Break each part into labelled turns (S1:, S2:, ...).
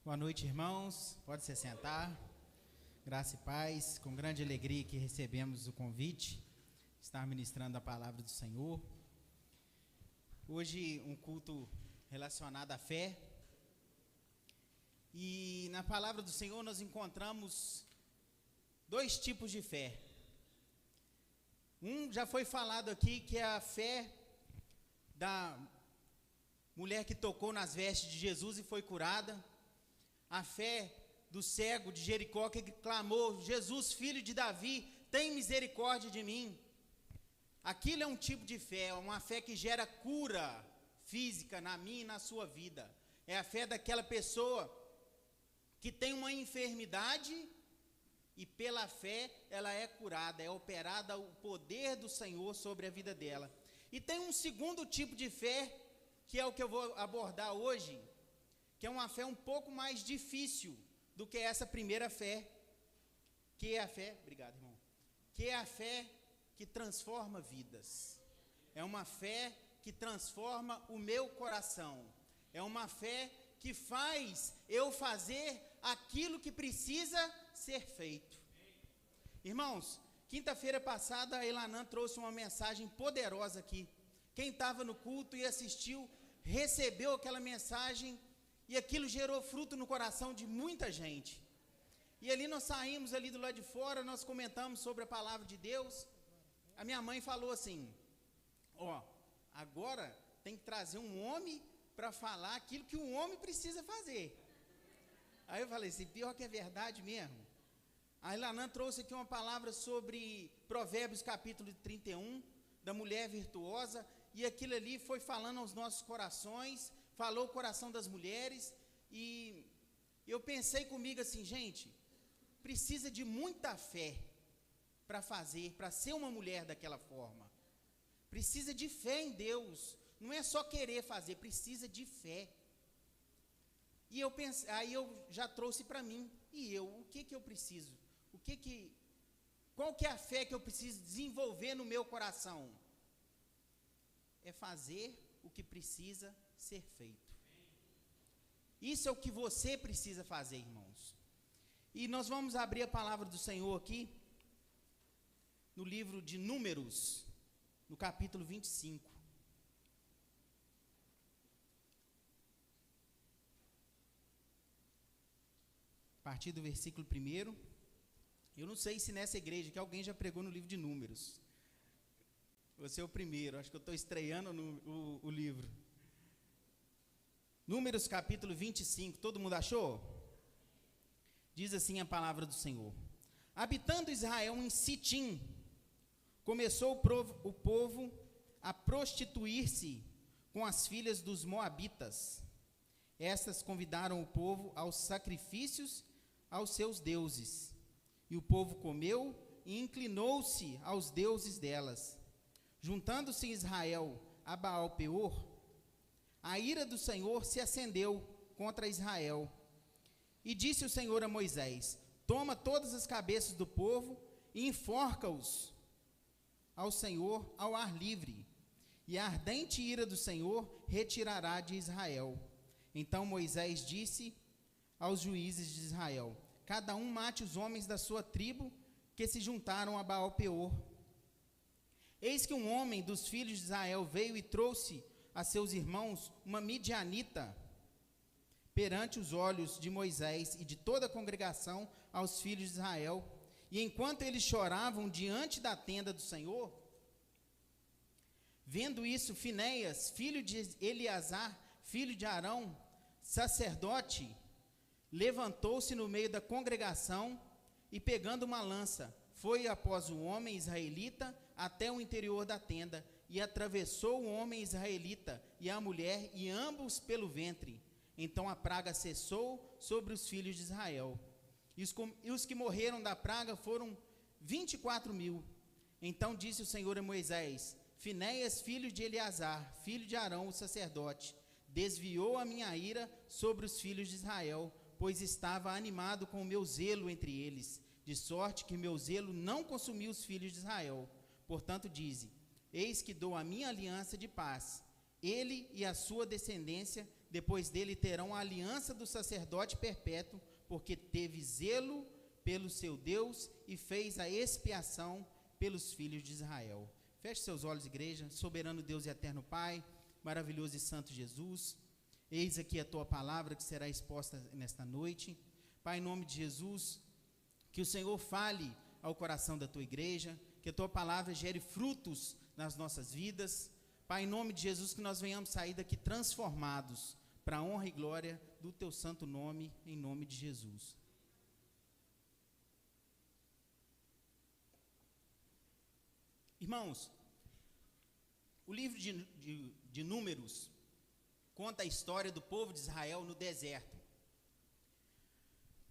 S1: Boa noite, irmãos. Pode se sentar. Graça e paz. Com grande alegria que recebemos o convite de estar ministrando a palavra do Senhor. Hoje um culto relacionado à fé. E na palavra do Senhor nós encontramos dois tipos de fé. Um já foi falado aqui, que é a fé da mulher que tocou nas vestes de Jesus e foi curada. A fé do cego de Jericó que clamou: Jesus, filho de Davi, tem misericórdia de mim. Aquilo é um tipo de fé, uma fé que gera cura física na minha e na sua vida. É a fé daquela pessoa que tem uma enfermidade e pela fé ela é curada, é operada o poder do Senhor sobre a vida dela. E tem um segundo tipo de fé, que é o que eu vou abordar hoje, que é uma fé um pouco mais difícil do que essa primeira fé, que é a fé, obrigado, irmão, que é a fé que transforma vidas. É uma fé que transforma o meu coração. É uma fé que faz eu fazer aquilo que precisa ser feito. Irmãos, quinta-feira passada a Elanã trouxe uma mensagem poderosa aqui. Quem estava no culto e assistiu, recebeu aquela mensagem e aquilo gerou fruto no coração de muita gente. E ali nós saímos ali do lado de fora, nós comentamos sobre a palavra de Deus. A minha mãe falou assim: agora tem que trazer um homem para falar aquilo que um homem precisa fazer. Aí eu falei assim, pior que é verdade mesmo. A Elanã trouxe aqui uma palavra sobre Provérbios capítulo 31, da mulher virtuosa, e aquilo ali foi falando aos nossos corações, falou o coração das mulheres, e eu pensei comigo assim, gente, precisa de muita fé para fazer, para ser uma mulher daquela forma. Precisa de fé em Deus, não é só querer fazer, precisa de fé. E eu pensei, aí eu já trouxe para mim, o que eu preciso? Qual que é a fé que eu preciso desenvolver no meu coração? É fazer o que precisa ser feito. Isso é o que você precisa fazer, irmãos. E nós vamos abrir a palavra do Senhor aqui, no livro de Números, no capítulo 25. A partir do versículo 1. Eu não sei se nessa igreja que alguém já pregou no livro de Números. Você é o primeiro, acho que eu estou estreando o livro. Números capítulo 25, todo mundo achou? Diz assim a palavra do Senhor: habitando Israel em Sitim, começou o povo a prostituir-se com as filhas dos moabitas. Estas convidaram o povo aos sacrifícios aos seus deuses. E o povo comeu e inclinou-se aos deuses delas. Juntando-se Israel a Baal-peor, a ira do Senhor se acendeu contra Israel. E disse o Senhor a Moisés: toma todas as cabeças do povo e enforca-os ao Senhor ao ar livre, e a ardente ira do Senhor retirará de Israel. Então Moisés disse aos juízes de Israel: cada um mate os homens da sua tribo que se juntaram a Baal-peor. Eis que um homem dos filhos de Israel veio e trouxe a seus irmãos uma midianita perante os olhos de Moisés e de toda a congregação aos filhos de Israel. E enquanto eles choravam diante da tenda do Senhor, vendo isso, Finéias, filho de Eleazar, filho de Arão, sacerdote, levantou-se no meio da congregação e, pegando uma lança, foi após o homem israelita até o interior da tenda e atravessou o homem israelita e a mulher, e ambos pelo ventre. Então a praga cessou sobre os filhos de Israel. E os que morreram da praga foram 24.000. Então disse o Senhor a Moisés: Finéias, filho de Eleazar, filho de Arão, o sacerdote, desviou a minha ira sobre os filhos de Israel, pois estava animado com o meu zelo entre eles, de sorte que meu zelo não consumiu os filhos de Israel. Portanto dize: eis que dou a minha aliança de paz, ele e a sua descendência depois dele terão a aliança do sacerdote perpétuo, porque teve zelo pelo seu Deus e fez a expiação pelos filhos de Israel. Feche seus olhos, igreja. Soberano Deus e eterno Pai, maravilhoso e santo Jesus, eis aqui a tua palavra que será exposta nesta noite. Pai, em nome de Jesus, que o Senhor fale ao coração da tua igreja, que a tua palavra gere frutos nas nossas vidas. Pai, em nome de Jesus, que nós venhamos sair daqui transformados para a honra e glória do teu santo nome, em nome de Jesus. Irmãos, o livro de Números conta a história do povo de Israel no deserto.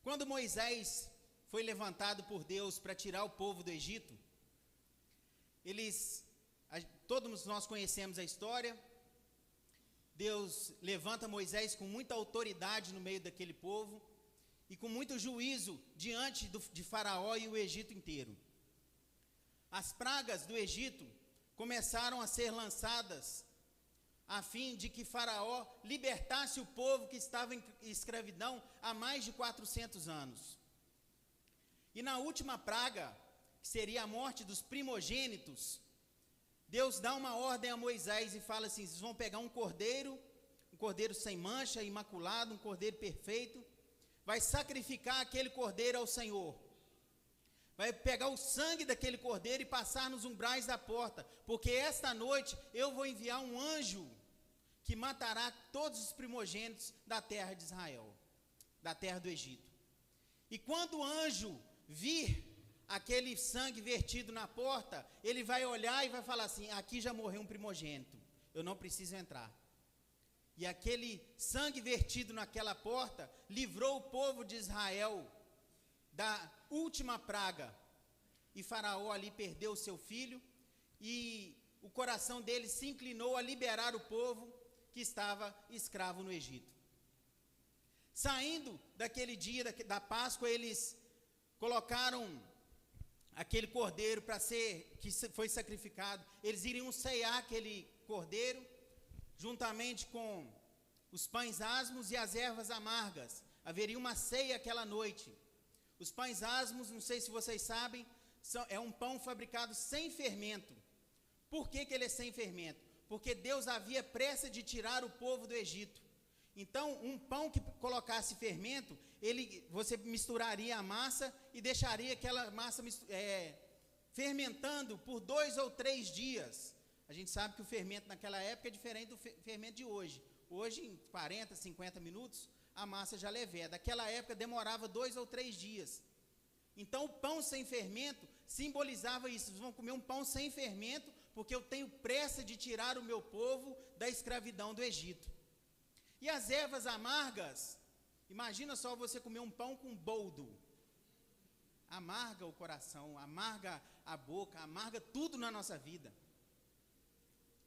S1: Quando Moisés foi levantado por Deus para tirar o povo do Egito, todos nós conhecemos a história. Deus levanta Moisés com muita autoridade no meio daquele povo e com muito juízo diante de Faraó e o Egito inteiro. As pragas do Egito começaram a ser lançadas a fim de que Faraó libertasse o povo que estava em escravidão há mais de 400 anos. E na última praga, que seria a morte dos primogênitos, Deus dá uma ordem a Moisés e fala assim: vocês vão pegar um cordeiro sem mancha, imaculado, um cordeiro perfeito, vai sacrificar aquele cordeiro ao Senhor. Vai pegar o sangue daquele cordeiro e passar nos umbrais da porta, porque esta noite eu vou enviar um anjo que matará todos os primogênitos da terra de Israel, da terra do Egito. E quando o anjo vir aquele sangue vertido na porta, ele vai olhar e vai falar assim: aqui já morreu um primogênito, eu não preciso entrar. E aquele sangue vertido naquela porta livrou o povo de Israel da última praga, e Faraó ali perdeu o seu filho, e o coração dele se inclinou a liberar o povo que estava escravo no Egito. Saindo daquele dia da Páscoa, eles colocaram aquele cordeiro que foi sacrificado. Eles iriam ceiar aquele cordeiro, juntamente com os pães asmos e as ervas amargas. Haveria uma ceia aquela noite. Os pães asmos, não sei se vocês sabem, é um pão fabricado sem fermento. Por que ele é sem fermento? Porque Deus havia pressa de tirar o povo do Egito. Então, um pão que colocasse fermento, você misturaria a massa e deixaria aquela massa fermentando por 2 ou 3 dias. A gente sabe que o fermento naquela época é diferente do fermento de hoje. Hoje, em 40, 50 minutos, a massa já leveia. Daquela época demorava 2 ou 3 dias. Então o pão sem fermento simbolizava isso: vocês vão comer um pão sem fermento, porque eu tenho pressa de tirar o meu povo da escravidão do Egito. E as ervas amargas, imagina só você comer um pão com boldo. Amarga o coração, amarga a boca, amarga tudo na nossa vida.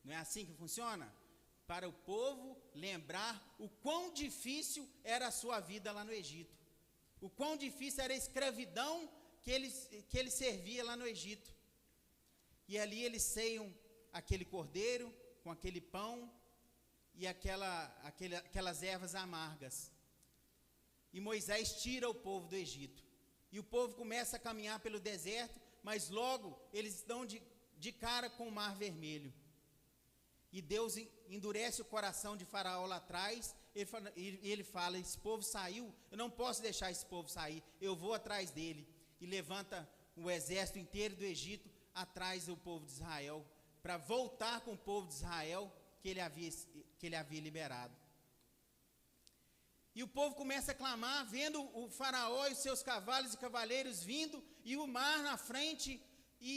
S1: Não é assim que funciona? Para o povo lembrar o quão difícil era a sua vida lá no Egito, o quão difícil era a escravidão que ele servia lá no Egito. E ali eles ceiam aquele cordeiro com aquele pão e aquelas ervas amargas. E Moisés tira o povo do Egito. E o povo começa a caminhar pelo deserto, mas logo eles estão de cara com o Mar Vermelho. E Deus endurece o coração de Faraó lá atrás, e ele fala: esse povo saiu, eu não posso deixar esse povo sair, eu vou atrás dele. E levanta o exército inteiro do Egito atrás do povo de Israel, para voltar com o povo de Israel que ele havia liberado. E o povo começa a clamar, vendo o Faraó e os seus cavalos e cavaleiros vindo, e o mar na frente, e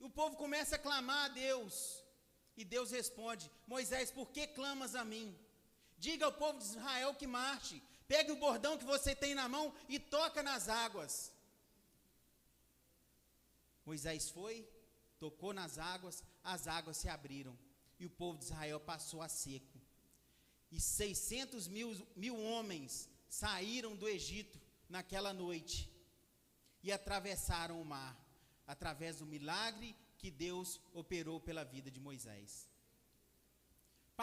S1: o povo começa a clamar a Deus. E Deus responde: Moisés, por que clamas a mim? Diga ao povo de Israel que marche, pegue o bordão que você tem na mão e toca nas águas. Moisés foi, tocou nas águas, as águas se abriram, e o povo de Israel passou a seco. E 600 mil homens saíram do Egito naquela noite, e atravessaram o mar, através do milagre que Deus operou pela vida de Moisés.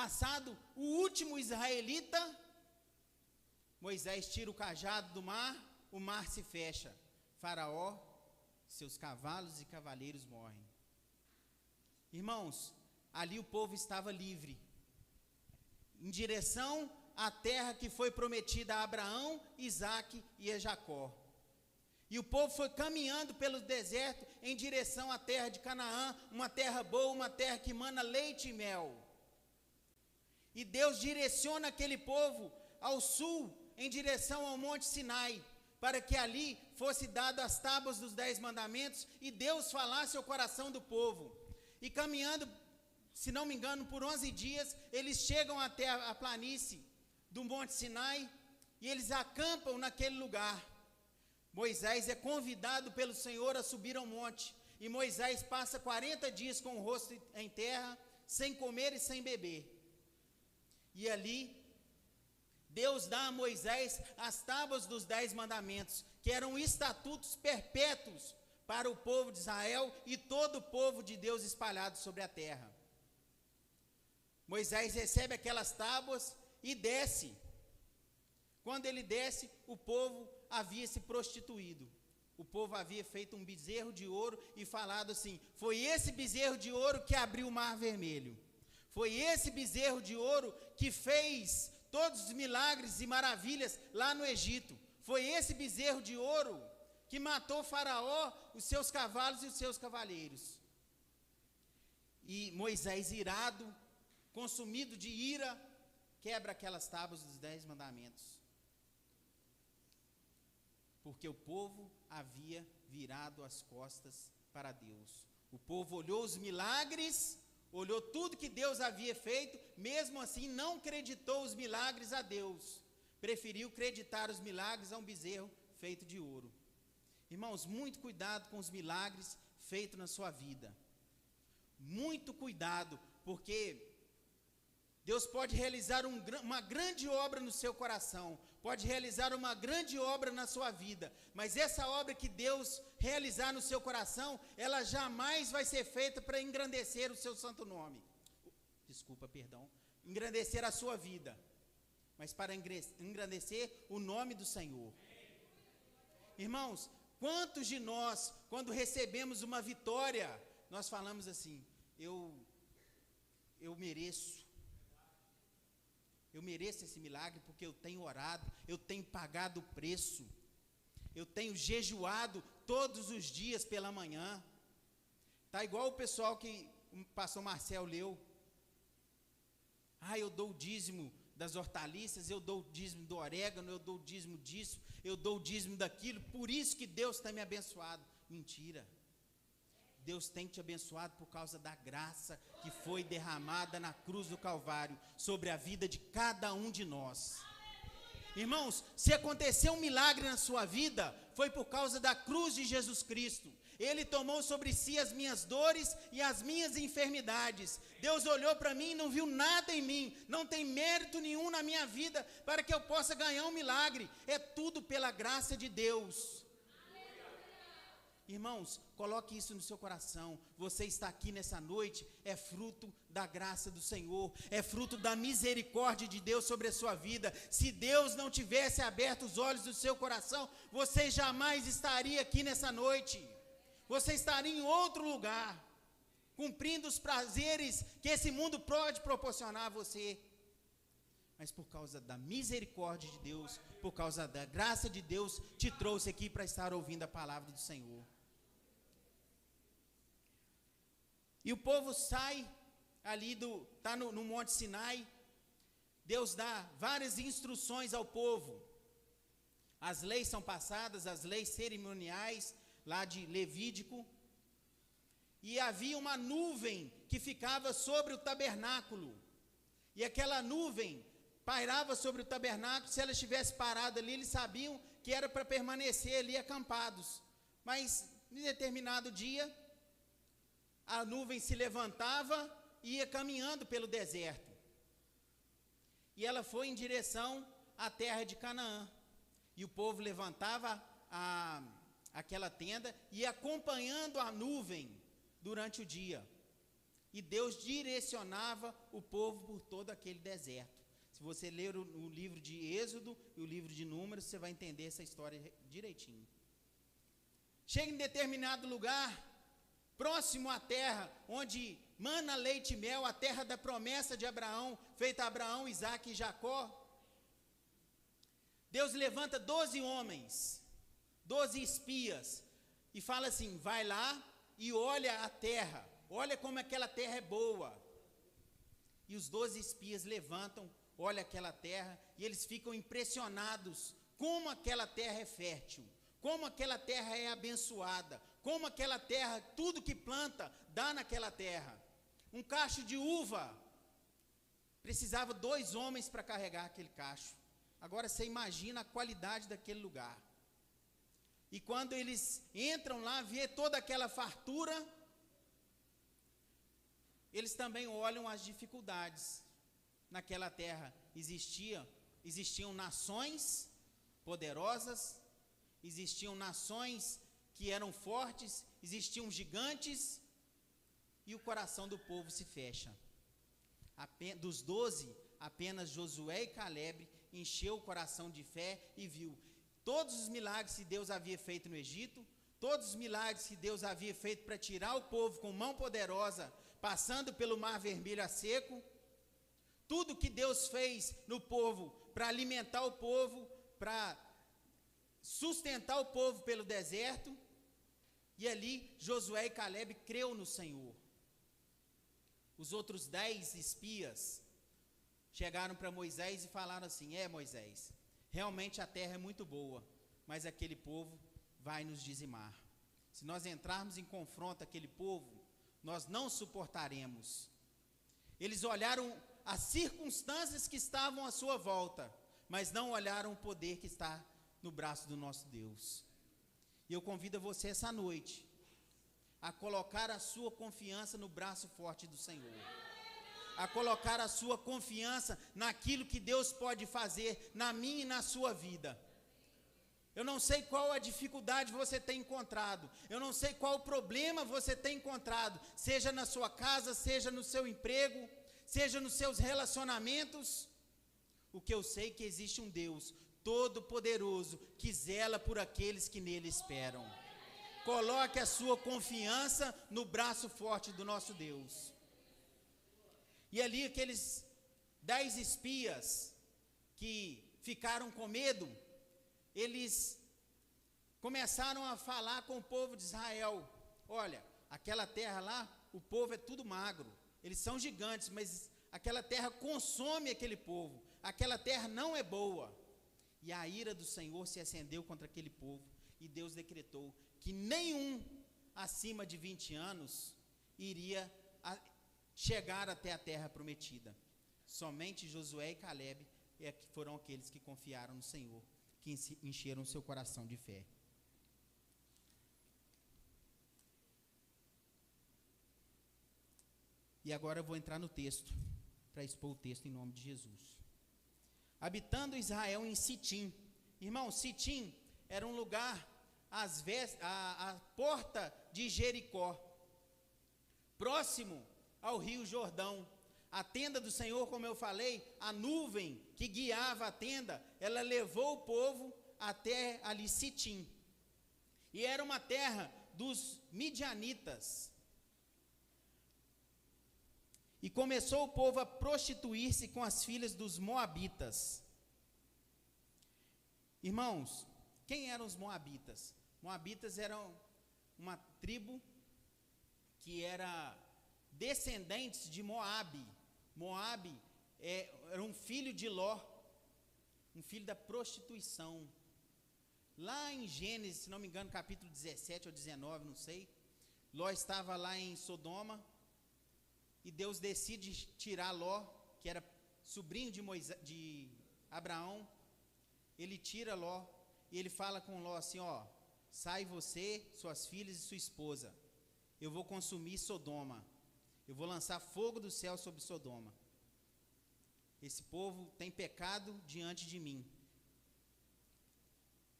S1: Passado o último israelita, Moisés tira o cajado do mar, o mar se fecha. Faraó, seus cavalos e cavaleiros morrem. Irmãos, ali o povo estava livre, em direção à terra que foi prometida a Abraão, Isaque e a Jacó. E o povo foi caminhando pelo deserto em direção à terra de Canaã, uma terra boa, uma terra que mana leite e mel. E Deus direciona aquele povo ao sul, em direção ao Monte Sinai, para que ali fosse dado as tábuas dos 10 mandamentos e Deus falasse ao coração do povo. E caminhando, se não me engano, por 11 dias, eles chegam até a planície do Monte Sinai e eles acampam naquele lugar. Moisés é convidado pelo Senhor a subir ao monte, e Moisés passa 40 dias com o rosto em terra, sem comer e sem beber. E ali, Deus dá a Moisés as tábuas dos 10 mandamentos, que eram estatutos perpétuos para o povo de Israel e todo o povo de Deus espalhado sobre a terra. Moisés recebe aquelas tábuas e desce. Quando ele desce, o povo havia se prostituído. O povo havia feito um bezerro de ouro e falado assim: foi esse bezerro de ouro que abriu o Mar Vermelho. Foi esse bezerro de ouro que fez todos os milagres e maravilhas lá no Egito. Foi esse bezerro de ouro que matou Faraó, os seus cavalos e os seus cavaleiros. E Moisés, irado, consumido de ira, quebra aquelas tábuas dos 10 mandamentos. Porque o povo havia virado as costas para Deus. O povo olhou os milagres, olhou tudo que Deus havia feito, mesmo assim não creditou os milagres a Deus. Preferiu creditar os milagres a um bezerro feito de ouro. Irmãos, muito cuidado com os milagres feitos na sua vida. Muito cuidado, porque Deus pode realizar uma grande obra no seu coração, pode realizar uma grande obra na sua vida, mas essa obra que Deus realizar no seu coração, ela jamais vai ser feita para engrandecer o seu santo nome. Engrandecer a sua vida, mas para engrandecer o nome do Senhor. Irmãos, quantos de nós, quando recebemos uma vitória, nós falamos assim: eu mereço esse milagre porque eu tenho orado, eu tenho pagado o preço, eu tenho jejuado todos os dias pela manhã. Está igual o pessoal que o pastor Marcel leu. Eu dou o dízimo das hortaliças, eu dou o dízimo do orégano, eu dou o dízimo disso, eu dou o dízimo daquilo, por isso que Deus tem me abençoado. Mentira. Deus tem te abençoado por causa da graça que foi derramada na cruz do Calvário sobre a vida de cada um de nós. Irmãos, se aconteceu um milagre na sua vida, foi por causa da cruz de Jesus Cristo. Ele tomou sobre si as minhas dores e as minhas enfermidades. Deus olhou para mim e não viu nada em mim, não tem mérito nenhum na minha vida para que eu possa ganhar um milagre. É tudo pela graça de Deus. Irmãos, coloque isso no seu coração. Você está aqui nessa noite, é fruto da graça do Senhor, é fruto da misericórdia de Deus sobre a sua vida. Se Deus não tivesse aberto os olhos do seu coração, você jamais estaria aqui nessa noite. Você estaria em outro lugar, cumprindo os prazeres que esse mundo pode proporcionar a você. Mas por causa da misericórdia de Deus, por causa da graça de Deus, te trouxe aqui para estar ouvindo a palavra do Senhor. E o povo sai ali, está no Monte Sinai. Deus dá várias instruções ao povo. As leis são passadas, as leis cerimoniais, lá de Levítico. E havia uma nuvem que ficava sobre o tabernáculo. E aquela nuvem pairava sobre o tabernáculo. Se ela estivesse parada ali, eles sabiam que era para permanecer ali acampados. Mas, em determinado dia, a nuvem se levantava e ia caminhando pelo deserto. E ela foi em direção à terra de Canaã. E o povo levantava aquela tenda e ia acompanhando a nuvem durante o dia. e Deus direcionava o povo por todo aquele deserto. Se você ler o livro de Êxodo e o livro de Números, você vai entender essa história direitinho. Chega em determinado lugar, próximo à terra, onde mana leite e mel, a terra da promessa de Abraão, feita a Abraão, Isaque e Jacó. Deus levanta 12 homens, 12 espias, e fala assim: vai lá e olha a terra, olha como aquela terra é boa. E os 12 espias levantam, olham aquela terra, e eles ficam impressionados como aquela terra é fértil, como aquela terra é abençoada, como aquela terra, tudo que planta, dá naquela terra. Um cacho de uva, precisava 2 homens para carregar aquele cacho. Agora você imagina a qualidade daquele lugar. E quando eles entram lá, vê toda aquela fartura, eles também olham as dificuldades. Naquela terra existiam nações poderosas, existiam nações que eram fortes, existiam gigantes, e o coração do povo se fecha. Dos 12, apenas Josué e Caleb encheu o coração de fé e viu todos os milagres que Deus havia feito no Egito, todos os milagres que Deus havia feito para tirar o povo com mão poderosa, passando pelo mar vermelho a seco, tudo que Deus fez no povo, para alimentar o povo, para sustentar o povo pelo deserto, e ali Josué e Caleb creu no Senhor. Os outros 10 espias chegaram para Moisés e falaram assim: Moisés, realmente a terra é muito boa, mas aquele povo vai nos dizimar. Se nós entrarmos em confronto com aquele povo, nós não suportaremos. Eles olharam as circunstâncias que estavam à sua volta, mas não olharam o poder que está no braço do nosso Deus. E eu convido você essa noite a colocar a sua confiança no braço forte do Senhor, a colocar a sua confiança naquilo que Deus pode fazer na minha e na sua vida. Eu não sei qual a dificuldade você tem encontrado, eu não sei qual problema você tem encontrado, seja na sua casa, seja no seu emprego, seja nos seus relacionamentos. O que eu sei é que existe um Deus todo-poderoso que zela por aqueles que nele esperam. Coloque a sua confiança no braço forte do nosso Deus. E ali aqueles 10 espias que ficaram com medo, eles começaram a falar com o povo de Israel: olha, aquela terra lá, o povo é tudo magro, eles são gigantes, mas aquela terra consome aquele povo, aquela terra não é boa. E a ira do Senhor se acendeu contra aquele povo, e Deus decretou que nenhum acima de 20 anos iria chegar até a terra prometida. Somente Josué e Caleb foram aqueles que confiaram no Senhor, que encheram seu coração de fé. E agora eu vou entrar no texto, para expor o texto em nome de Jesus. Habitando Israel em Sitim. Irmão, Sitim era um lugar a porta de Jericó, próximo ao rio Jordão. A tenda do Senhor, como eu falei, a nuvem que guiava a tenda, ela levou o povo até ali Sitim. E era uma terra dos midianitas. E começou o povo a prostituir-se com as filhas dos moabitas. Irmãos, quem eram os moabitas? Moabitas eram uma tribo que era descendentes de Moabe. Moabe era um filho de Ló, um filho da prostituição. Lá em Gênesis, se não me engano, capítulo 17 ou 19, não sei, Ló estava lá em Sodoma, e Deus decide tirar Ló, que era sobrinho de Abraão. Ele tira Ló, e ele fala com Ló assim: sai você, suas filhas e sua esposa, eu vou consumir Sodoma, eu vou lançar fogo do céu sobre Sodoma. Esse povo tem pecado diante de mim.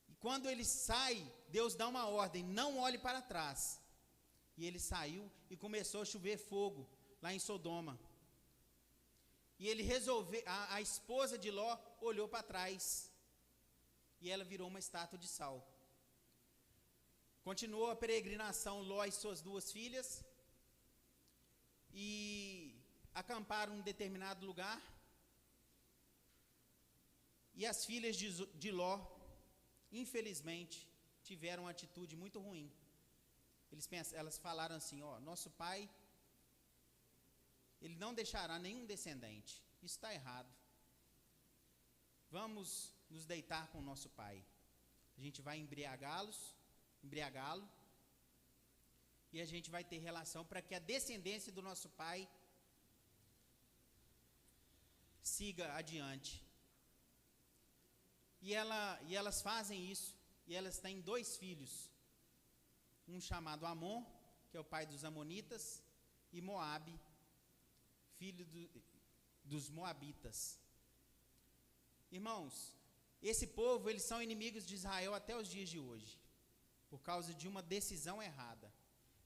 S1: E quando ele sai, Deus dá uma ordem: não olhe para trás. E ele saiu e começou a chover fogo lá em Sodoma. E ele resolveu, a esposa de Ló olhou para trás, e ela virou uma estátua de sal. Continuou a peregrinação Ló e suas 2 filhas, e acamparam em um determinado lugar, e as filhas de Ló, infelizmente, tiveram uma atitude muito ruim. Elas falaram assim, nosso pai, ele não deixará nenhum descendente, isso está errado, vamos nos deitar com o nosso pai, a gente vai embriagá-lo, e a gente vai ter relação para que a descendência do nosso pai siga adiante. E elas fazem isso, e elas têm 2 filhos, um chamado Amon, que é o pai dos amonitas, e Moabe, filho dos moabitas. Irmãos, esse povo, eles são inimigos de Israel até os dias de hoje, por causa de uma decisão errada.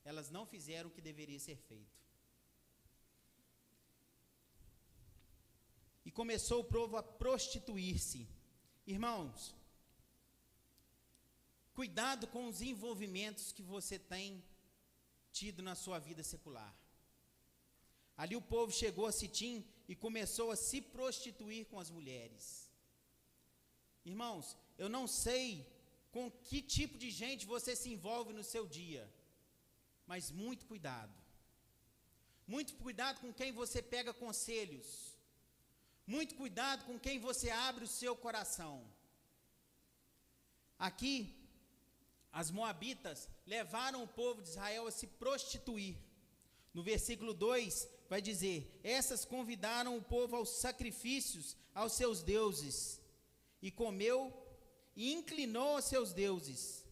S1: Elas não fizeram o que deveria ser feito. E começou o povo a prostituir-se. Irmãos, cuidado com os envolvimentos que você tem tido na sua vida secular. Ali o povo chegou a Sitim e começou a se prostituir com as mulheres. Irmãos, eu não sei com que tipo de gente você se envolve no seu dia, mas muito cuidado. Muito cuidado com quem você pega conselhos. Muito cuidado com quem você abre o seu coração. Aqui, as moabitas levaram o povo de Israel a se prostituir. No versículo 2 vai dizer: essas convidaram o povo aos sacrifícios aos seus deuses, e comeu e inclinou aos seus deuses.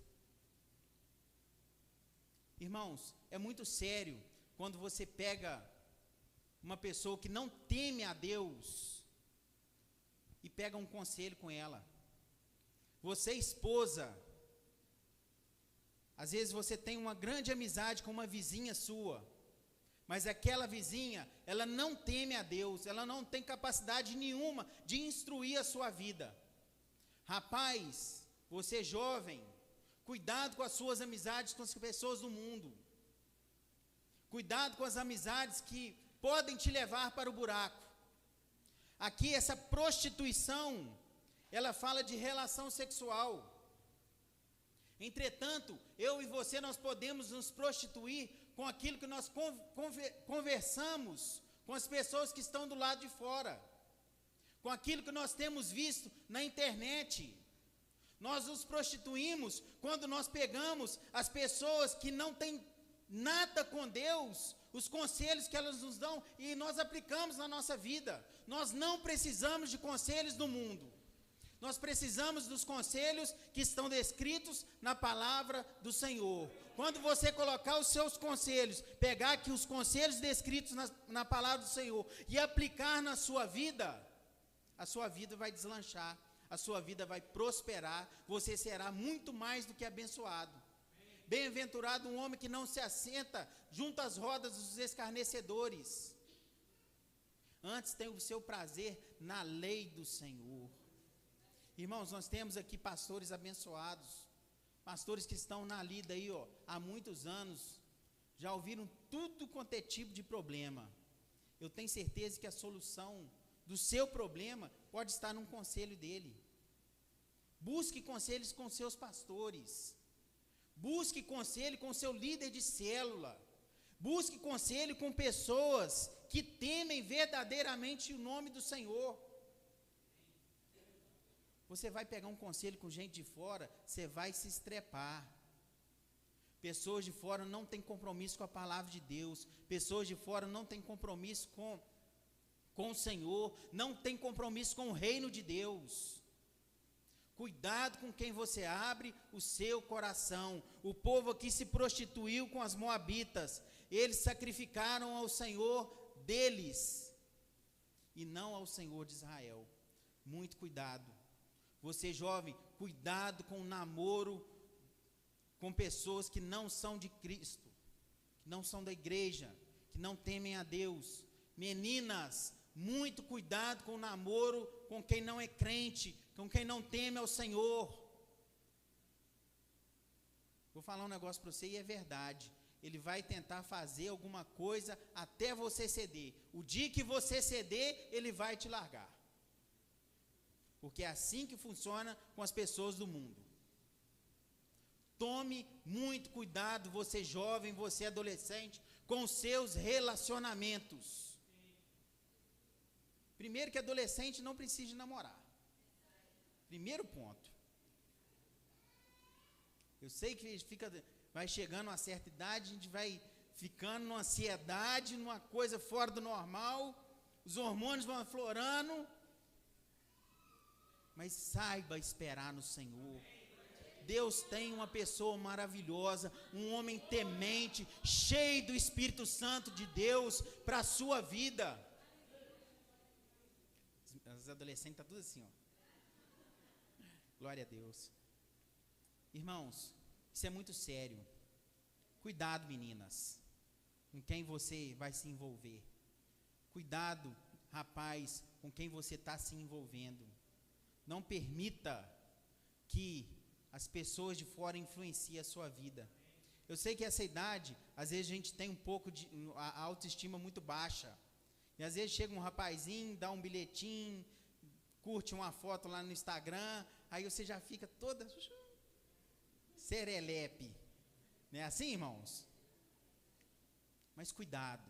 S1: Irmãos, é muito sério quando você pega uma pessoa que não teme a Deus e pega um conselho com ela. Você, esposa, às vezes você tem uma grande amizade com uma vizinha sua, mas aquela vizinha, ela não teme a Deus, ela não tem capacidade nenhuma de instruir a sua vida. Rapaz, você jovem, cuidado com as suas amizades com as pessoas do mundo. Cuidado com as amizades que podem te levar para o buraco. Aqui essa prostituição, ela fala de relação sexual. Entretanto, eu e você, nós podemos nos prostituir com aquilo que nós conversamos com as pessoas que estão do lado de fora, com aquilo que nós temos visto na internet. Nós nos prostituímos quando nós pegamos as pessoas que não têm nada com Deus, os conselhos que elas nos dão, e nós aplicamos na nossa vida. Nós não precisamos de conselhos do mundo. Nós precisamos dos conselhos que estão descritos na palavra do Senhor. Quando você colocar os seus conselhos, pegar aqui os conselhos descritos na palavra do Senhor e aplicar na sua vida, a sua vida vai deslanchar, a sua vida vai prosperar, você será muito mais do que abençoado. Bem-aventurado um homem que não se assenta junto às rodas dos escarnecedores, antes tem o seu prazer na lei do Senhor. Irmãos, nós temos aqui pastores abençoados, pastores que estão na lida aí, há muitos anos, já ouviram tudo quanto é tipo de problema. Eu tenho certeza que a solução do seu problema pode estar num conselho dele. Busque conselhos com seus pastores, busque conselho com seu líder de célula, busque conselho com pessoas que temem verdadeiramente o nome do Senhor. Você vai pegar um conselho com gente de fora, você vai se estrepar. Pessoas de fora não têm compromisso com a palavra de Deus. Pessoas de fora não têm compromisso com o Senhor, não têm compromisso com o reino de Deus. Cuidado com quem você abre o seu coração. O povo aqui se prostituiu com as moabitas. Eles sacrificaram ao Senhor deles e não ao Senhor de Israel. Muito cuidado. Você, jovem, cuidado com o namoro com pessoas que não são de Cristo, que não são da igreja, que não temem a Deus. Meninas, muito cuidado com o namoro com quem não é crente, com quem não teme ao Senhor. Vou falar um negócio para você e é verdade. Ele vai tentar fazer alguma coisa até você ceder. O dia que você ceder, ele vai te largar. Porque é assim que funciona com as pessoas do mundo. Tome muito cuidado, você jovem, você adolescente, com os seus relacionamentos. Primeiro que adolescente não precisa de namorar. Primeiro ponto. Eu sei que vai chegando a uma certa idade, a gente vai ficando numa ansiedade, numa coisa fora do normal, os hormônios vão aflorando, mas saiba esperar no Senhor. Deus tem uma pessoa maravilhosa, um homem temente, cheio do Espírito Santo de Deus para a sua vida. Os adolescentes estão tudo assim, ó. Glória a Deus. Irmãos, isso é muito sério. Cuidado, meninas, com quem você vai se envolver. Cuidado, rapaz, com quem você está se envolvendo. Não permita que as pessoas de fora influenciem a sua vida. Eu sei que essa idade, às vezes a gente tem um pouco de a autoestima muito baixa. E às vezes chega um rapazinho, dá um bilhetinho, curte uma foto lá no Instagram, aí você já fica toda serelepe. Não é assim, irmãos? Mas cuidado.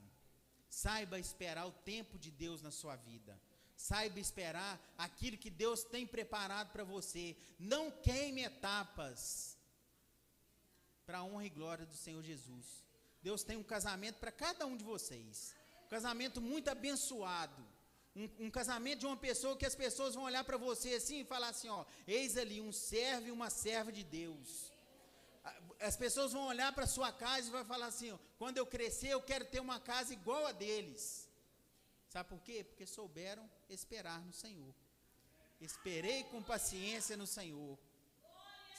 S1: Saiba esperar o tempo de Deus na sua vida. Saiba esperar aquilo que Deus tem preparado para você. Não queime etapas para a honra e glória do Senhor Jesus. Deus tem um casamento para cada um de vocês. Um casamento muito abençoado. Um casamento de uma pessoa que as pessoas vão olhar para você assim e falar assim, ó, eis ali um servo e uma serva de Deus. As pessoas vão olhar para a sua casa e vão falar assim, ó, quando eu crescer eu quero ter uma casa igual a deles. Sabe por quê? Porque souberam esperar no Senhor. Esperei com paciência no Senhor.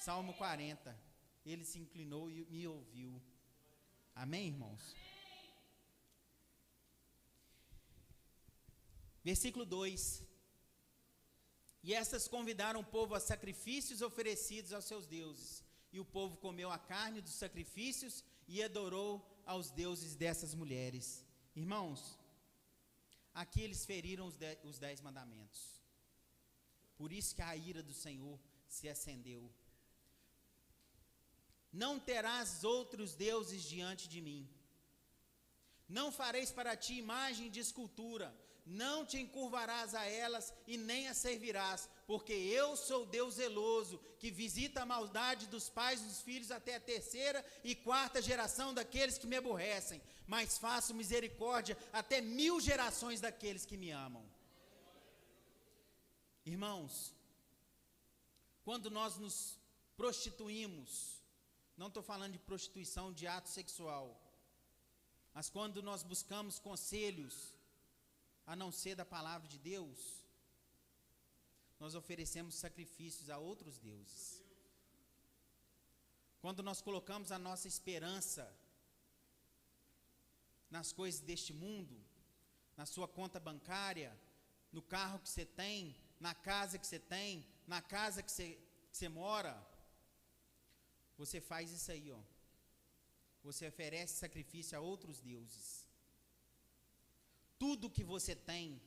S1: Salmo 40. Ele se inclinou e me ouviu. Amém, irmãos? Versículo 2. E estas convidaram o povo a sacrifícios oferecidos aos seus deuses. E o povo comeu a carne dos sacrifícios e adorou aos deuses dessas mulheres. Irmãos, aqui eles feriram os 10 mandamentos. Por isso que a ira do Senhor se acendeu. Não terás outros deuses diante de mim. Não fareis para ti imagem de escultura. Não te encurvarás a elas e nem as servirás, porque eu sou Deus zeloso, que visita a maldade dos pais e dos filhos até a 3ª e 4ª geração daqueles que me aborrecem, mas faço misericórdia até 1000 gerações daqueles que me amam. Irmãos, quando nós nos prostituímos, não estou falando de prostituição de ato sexual, mas quando nós buscamos conselhos, a não ser da palavra de Deus, nós oferecemos sacrifícios a outros deuses. Quando nós colocamos a nossa esperança nas coisas deste mundo, na sua conta bancária, no carro que você tem, na casa que você tem, na casa que você mora, você faz isso aí, ó. Você oferece sacrifício a outros deuses. Tudo que você tem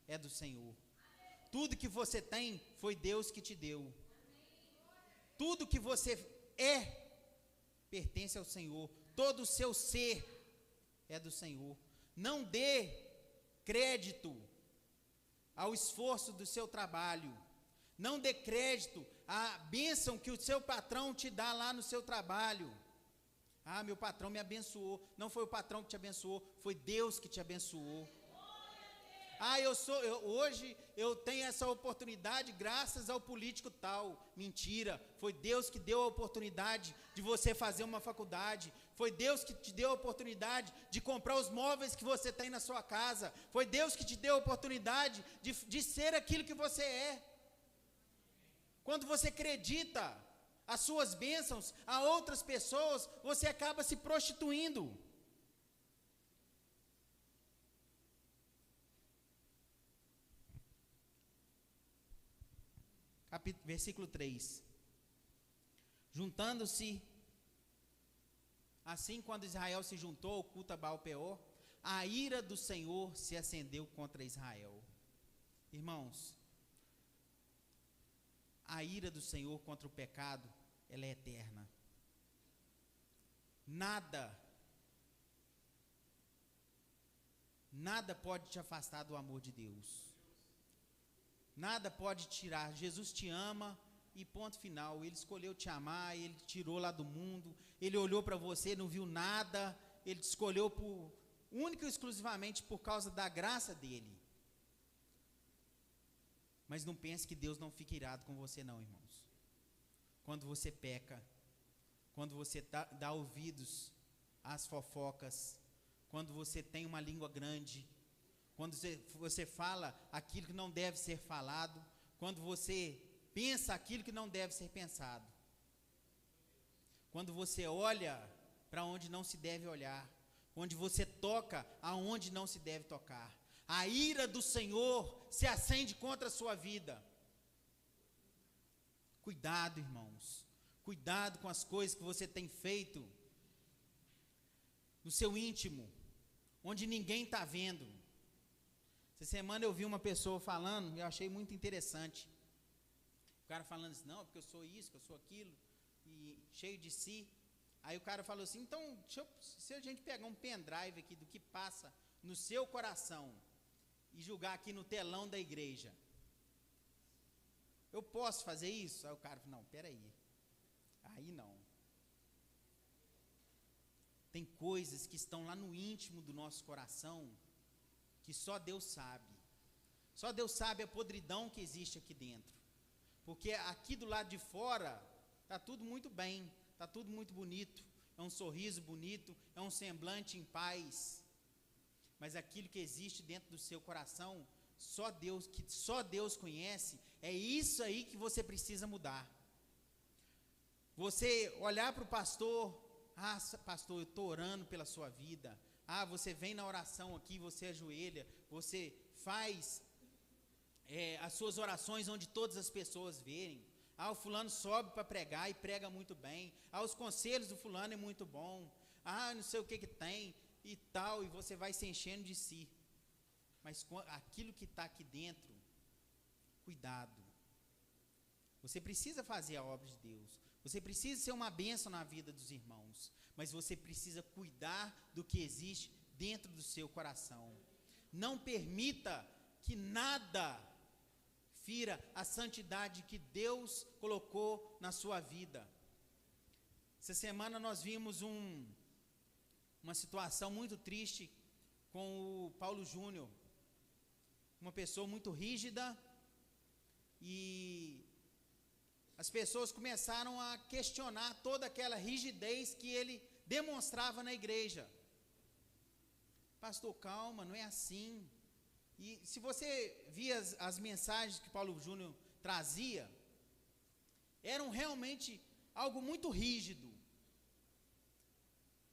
S1: é do Senhor. Tudo que você tem foi Deus que te deu. Tudo que você é pertence ao Senhor. Todo o seu ser é do Senhor. Não dê crédito ao esforço do seu trabalho. Não dê crédito à bênção que o seu patrão te dá lá no seu trabalho. Ah, meu patrão me abençoou. Não foi o patrão que te abençoou, foi Deus que te abençoou. Ah, hoje eu tenho essa oportunidade graças ao político tal. Mentira, foi Deus que deu a oportunidade de você fazer uma faculdade. Foi Deus que te deu a oportunidade de comprar os móveis que você tem na sua casa. Foi Deus que te deu a oportunidade de ser aquilo que você é. Quando você acredita as suas bênçãos a outras pessoas, você acaba se prostituindo. versículo 3. Juntando-se, assim quando Israel se juntou ao culto a Baal-peor, a ira do Senhor se acendeu contra Israel. Irmãos, a ira do Senhor contra o pecado, ela é eterna. Nada pode te afastar do amor de Deus. Nada pode tirar. Jesus te ama e ponto final. Ele escolheu te amar, Ele te tirou lá do mundo, Ele olhou para você, não viu nada, Ele te escolheu única e exclusivamente por causa da graça dEle. Mas não pense que Deus não fica irado com você não, irmãos. Quando você peca, quando você dá ouvidos às fofocas, quando você tem uma língua grande, quando você fala aquilo que não deve ser falado, quando você pensa aquilo que não deve ser pensado, quando você olha para onde não se deve olhar, onde você toca aonde não se deve tocar, a ira do Senhor se acende contra a sua vida. Cuidado, irmãos, cuidado com as coisas que você tem feito no seu íntimo, onde ninguém está vendo. Essa semana eu vi uma pessoa falando, eu achei muito interessante. O cara falando assim, não, porque eu sou isso, que eu sou aquilo, e cheio de si. Aí o cara falou assim, então, se a gente pegar um pendrive aqui do que passa no seu coração e julgar aqui no telão da igreja, eu posso fazer isso? Aí o cara falou, não, peraí, aí não. Tem coisas que estão lá no íntimo do nosso coração, que só Deus sabe. Só Deus sabe a podridão que existe aqui dentro. Porque aqui do lado de fora, está tudo muito bem, está tudo muito bonito, é um sorriso bonito, é um semblante em paz. Mas aquilo que existe dentro do seu coração, que só Deus conhece, é isso aí que você precisa mudar. Você olhar para o pastor, pastor, eu estou orando pela sua vida. Você vem na oração aqui, você ajoelha, você faz as suas orações onde todas as pessoas verem. O fulano sobe para pregar e prega muito bem. Os conselhos do fulano é muito bom. Não sei o que tem e tal, e você vai se enchendo de si. Mas aquilo que está aqui dentro, cuidado. Você precisa fazer a obra de Deus. Você precisa ser uma bênção na vida dos irmãos. Mas você precisa cuidar do que existe dentro do seu coração. Não permita que nada fira a santidade que Deus colocou na sua vida. Essa semana nós vimos uma situação muito triste com o Paulo Júnior. Uma pessoa muito rígida, e as pessoas começaram a questionar toda aquela rigidez que ele demonstrava na igreja. Pastor, calma, não é assim. E se você via as mensagens que Paulo Júnior trazia, eram realmente algo muito rígido.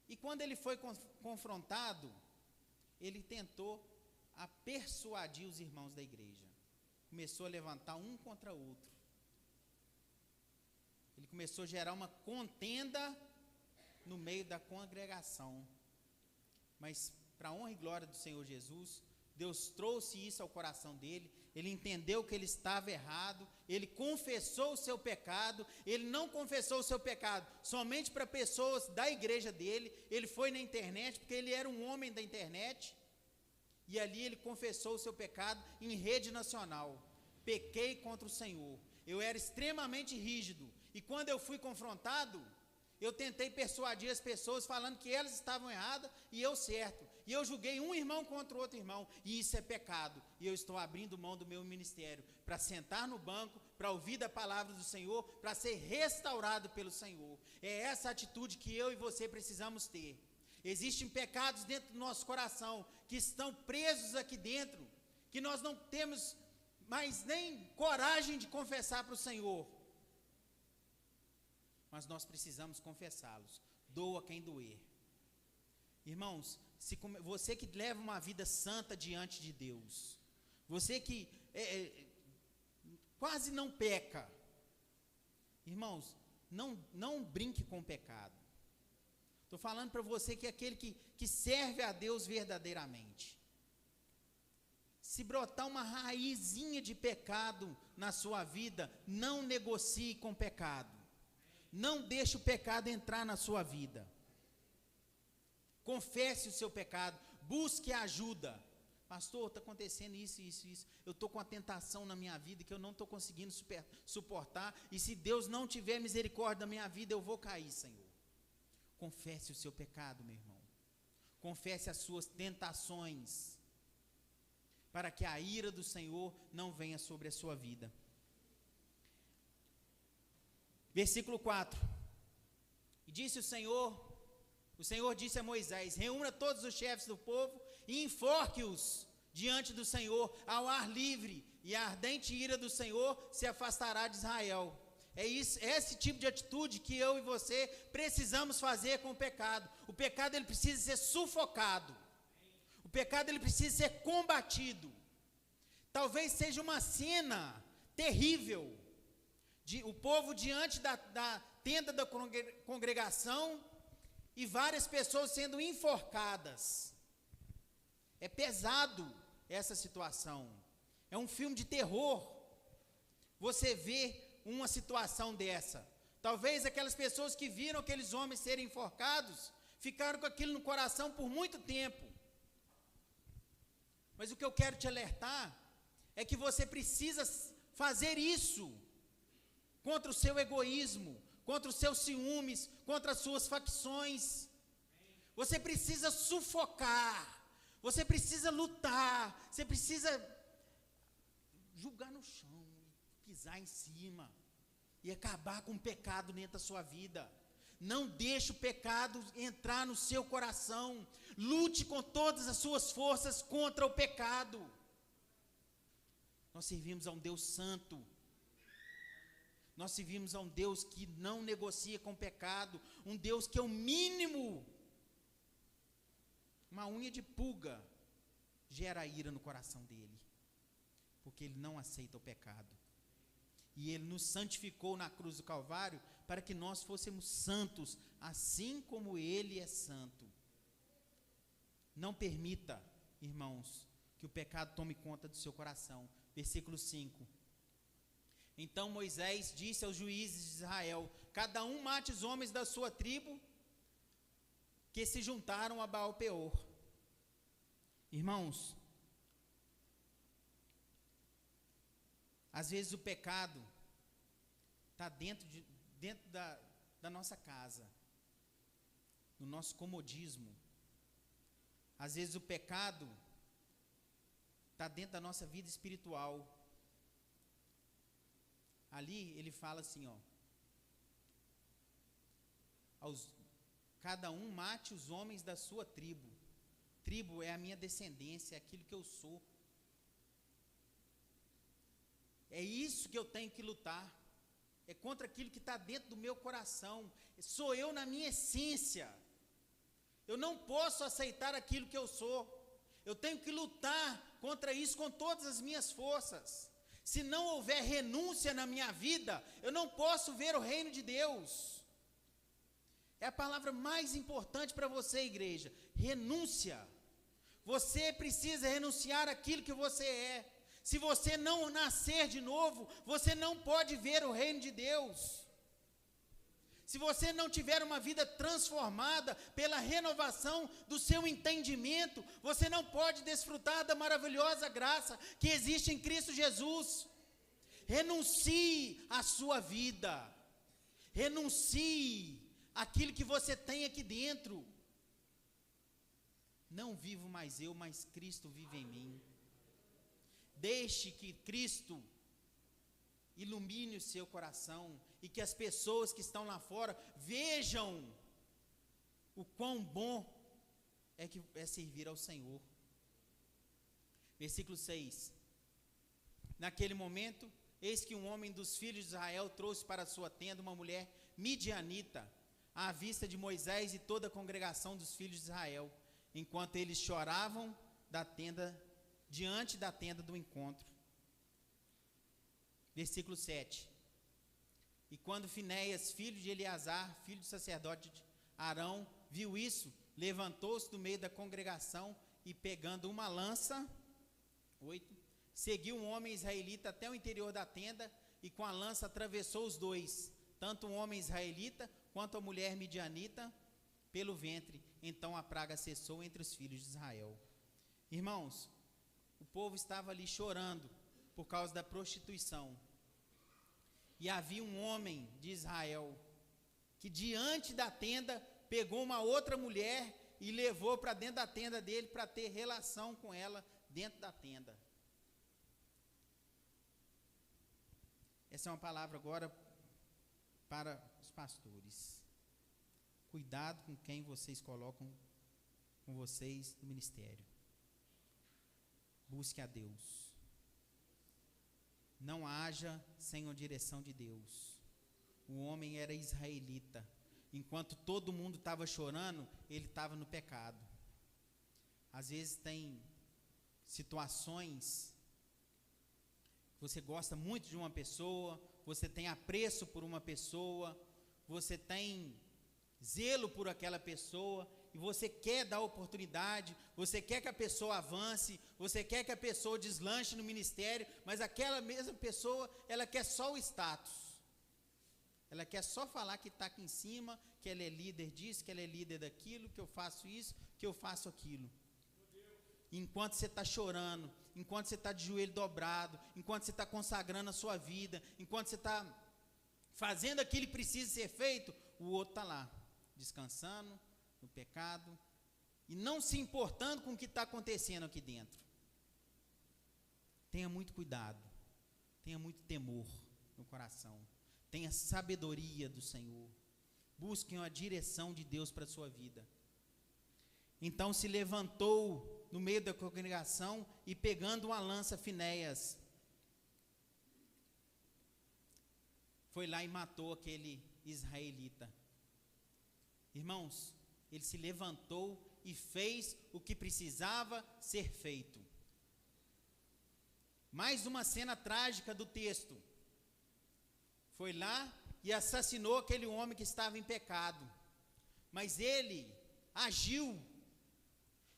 S1: E quando ele foi confrontado, ele tentou persuadir os irmãos da igreja. Começou a levantar um contra o outro. Ele começou a gerar uma contenda no meio da congregação. Mas, para a honra e glória do Senhor Jesus, Deus trouxe isso ao coração dele. Ele entendeu que ele estava errado. Ele confessou o seu pecado. Ele não confessou o seu pecado somente para pessoas da igreja dele. Ele foi na internet, porque ele era um homem da internet. E ali ele confessou o seu pecado em rede nacional. Pequei contra o Senhor. Eu era extremamente rígido. E quando eu fui confrontado, eu tentei persuadir as pessoas falando que elas estavam erradas e eu certo. E eu julguei um irmão contra o outro irmão. E isso é pecado. E eu estou abrindo mão do meu ministério para sentar no banco, para ouvir da palavra do Senhor, para ser restaurado pelo Senhor. É essa atitude que eu e você precisamos ter. Existem pecados dentro do nosso coração que estão presos aqui dentro, que nós não temos mais nem coragem de confessar para o Senhor. Mas nós precisamos confessá-los. Doa quem doer. Irmãos, você que leva uma vida santa diante de Deus, você que quase não peca, Irmãos, não brinque com o pecado. Estou falando para você que é aquele que serve a Deus verdadeiramente. Se brotar uma raizinha de pecado na sua vida, não negocie com o pecado. Não deixe o pecado entrar na sua vida. Confesse o seu pecado, busque ajuda. Pastor, está acontecendo isso. Eu estou com a tentação na minha vida que eu não estou conseguindo suportar. E se Deus não tiver misericórdia da minha vida, eu vou cair, Senhor. Confesse o seu pecado, meu irmão. Confesse as suas tentações, para que a ira do Senhor não venha sobre a sua vida. Versículo 4. E disse o Senhor disse a Moisés: reúna todos os chefes do povo e enforque-os diante do Senhor ao ar livre, e a ardente ira do Senhor se afastará de Israel. É esse tipo de atitude que eu e você precisamos fazer com o pecado. O pecado, ele precisa ser sufocado. O pecado, ele precisa ser combatido. Talvez seja uma cena terrível, o povo diante da tenda da congregação e várias pessoas sendo enforcadas. É pesado essa situação. É um filme de terror. Você vê uma situação dessa. Talvez aquelas pessoas que viram aqueles homens serem enforcados ficaram com aquilo no coração por muito tempo. Mas o que eu quero te alertar é que você precisa fazer isso contra o seu egoísmo, contra os seus ciúmes, contra as suas facções. Você precisa sufocar, você precisa lutar, você precisa julgar no chão, pisar em cima e acabar com o pecado dentro da sua vida. Não deixe o pecado entrar no seu coração. Lute com todas as suas forças contra o pecado. Nós servimos a um Deus santo. Nós servimos a um Deus que não negocia com o pecado. Um Deus que é o mínimo. Uma unha de pulga gera ira no coração dele, porque ele não aceita o pecado. E ele nos santificou na cruz do Calvário para que nós fôssemos santos, assim como ele é santo. Não permita, irmãos, que o pecado tome conta do seu coração. Versículo 5. Então Moisés disse aos juízes de Israel: cada um mate os homens da sua tribo que se juntaram a Baal-peor. Irmãos, às vezes o pecado está dentro da nossa casa, no nosso comodismo. Às vezes o pecado está dentro da nossa vida espiritual. Ali ele fala assim, cada um mate os homens da sua tribo. Tribo é a minha descendência, é aquilo que eu sou. É isso que eu tenho que lutar. É contra aquilo que está dentro do meu coração. Sou eu na minha essência. Eu não posso aceitar aquilo que eu sou. Eu tenho que lutar contra isso com todas as minhas forças. Se não houver renúncia na minha vida, eu não posso ver o reino de Deus. É a palavra mais importante para você, igreja. Renúncia. Você precisa renunciar àquilo que você é. Se você não nascer de novo, você não pode ver o reino de Deus. Se você não tiver uma vida transformada pela renovação do seu entendimento, você não pode desfrutar da maravilhosa graça que existe em Cristo Jesus. Renuncie à sua vida. Renuncie àquilo que você tem aqui dentro. Não vivo mais eu, mas Cristo vive em mim. Deixe que Cristo ilumine o seu coração e que as pessoas que estão lá fora vejam o quão bom é servir ao Senhor. Versículo 6. Naquele momento, eis que um homem dos filhos de Israel trouxe para a sua tenda uma mulher midianita, à vista de Moisés e toda a congregação dos filhos de Israel, enquanto eles choravam diante da tenda do encontro. Versículo 7. E quando Finéias, filho de Eleazar, filho do sacerdote Arão, viu isso, levantou-se do meio da congregação e pegando uma lança, 8, seguiu um homem israelita até o interior da tenda e com a lança atravessou os dois, tanto o homem israelita quanto a mulher midianita, pelo ventre. Então a praga cessou entre os filhos de Israel. Irmãos, o povo estava ali chorando por causa da prostituição. E havia um homem de Israel que diante da tenda pegou uma outra mulher e levou para dentro da tenda dele para ter relação com ela dentro da tenda. Essa é uma palavra agora para os pastores. Cuidado com quem vocês colocam com vocês no ministério. Busque a Deus. Não haja sem a direção de Deus. O homem era israelita. Enquanto todo mundo estava chorando, ele estava no pecado. Às vezes tem situações, você gosta muito de uma pessoa, você tem apreço por uma pessoa, você tem zelo por aquela pessoa, e você quer dar oportunidade, você quer que a pessoa avance, você quer que a pessoa deslanche no ministério, mas aquela mesma pessoa, ela quer só o status, ela quer só falar que está aqui em cima, que ela é líder disso, que ela é líder daquilo, que eu faço isso, que eu faço aquilo. Enquanto você está chorando, enquanto você está de joelho dobrado, enquanto você está consagrando a sua vida, enquanto você está fazendo aquilo que precisa ser feito, o outro está lá, descansando no pecado e não se importando com o que está acontecendo aqui dentro. Tenha muito cuidado, tenha muito temor no coração, tenha sabedoria do Senhor, busquem a direção de Deus para a sua vida. Então se levantou no meio da congregação e pegando uma lança, Finéias foi lá e matou aquele israelita. Irmãos, ele se levantou e fez o que precisava ser feito. Mais uma cena trágica do texto. Foi lá e assassinou aquele homem que estava em pecado. Mas ele agiu.